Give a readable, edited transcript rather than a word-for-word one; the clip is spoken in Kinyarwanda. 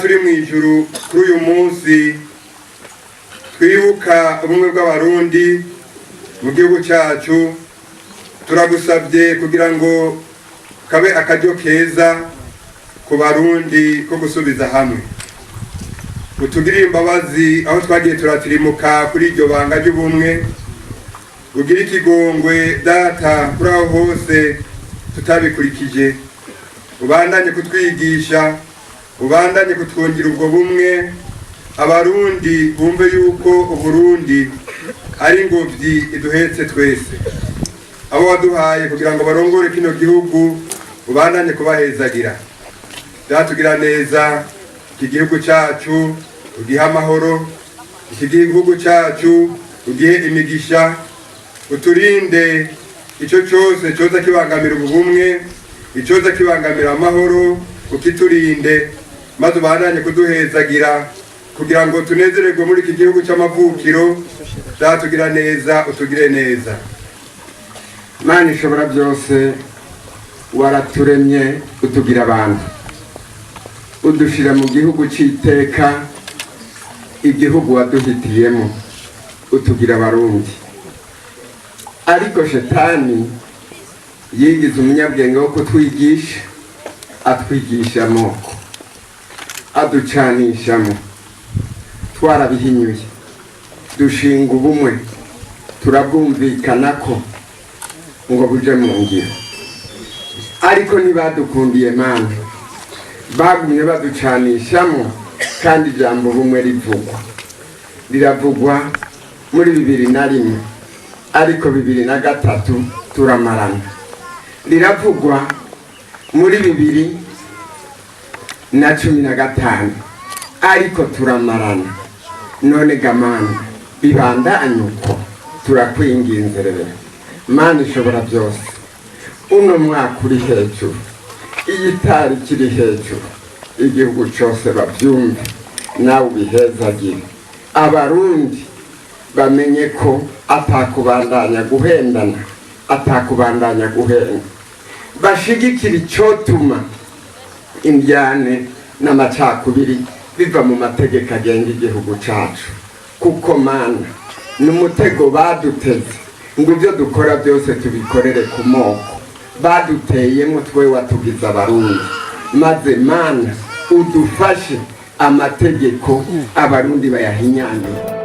turi mu ijuru kuri uyu munsi twibuka ubumwe bw'abarundi mu gihugu cyacu. Turagusabye kugira ngo kabe akaryo keza ku barundi ko gusubiza hamwe. Utugirire imbabazi aho twagiye turatirimuka kuri iryo banga ry'ubumwe. Ugire ikigongwe data kuri aho hose tutabikurikije. Ubandanye kutwigisha, ubandanye kutwongera ubwo bumwe. Abarundi bumve yuko Uburundi ari ingobyi iduhetse twese. Abo waduhaye kugira ngo barongore kino gihugu ubandanye kubahezagira. Byatugira neza iki gihugu cyacu, ugihe amahoro. Iki gihugu cyacu ugihe imigisha. Uturinde icyo cyose cyoza kibangamira ubumwe, icyoza kibangamira amahoro, ukiturinde maze ubandanye kuduhezagira kugira ngo tunezererwe muri iki gihugu cy'amavukiro. Byatugira neza, utugire neza. Mana ishobora byose, waraturemye utugira abantu, udushira mu gihugu cy'iteka, igihugu waduhitiyemo, utugira abarundi. Ariko shetani yigize umunyabwenge wo kutwigisha, atwigisha amoko, aducanishamo. Twarabihinyuye, dushinga ubumwe, turabwumvikana ko ngo buje mu ngiro, ariko ntibadukundiye Mana, bagumye baducanishamo. Kandi ijambo bumwe riravugwa muri 2001, ariko 2003 turamarana. Riravugwa muri 2015, ariko turamarana. None gamana bibandanye uko, turakwinginze rero Mana ishobora byose, uno mwaka uri hejuru, iyi tariki iri hejuru, igihugu cyose babyumve, nawe ubihezagire. Abarundi bamenye ko atakubandanya guhendana, atakubandanya guhenda. Bashigikira icyotuma indyane n'amacakubiri biva mu mategeko agenga igihugu cyacu. Kuko Mana n'umutego baduteze ngo ibyo dukora byose tubikorere ku moko. Baduteyemo twe watugize abarundi, maze Mana udufashe amategeko abarundi bayahinyanyura.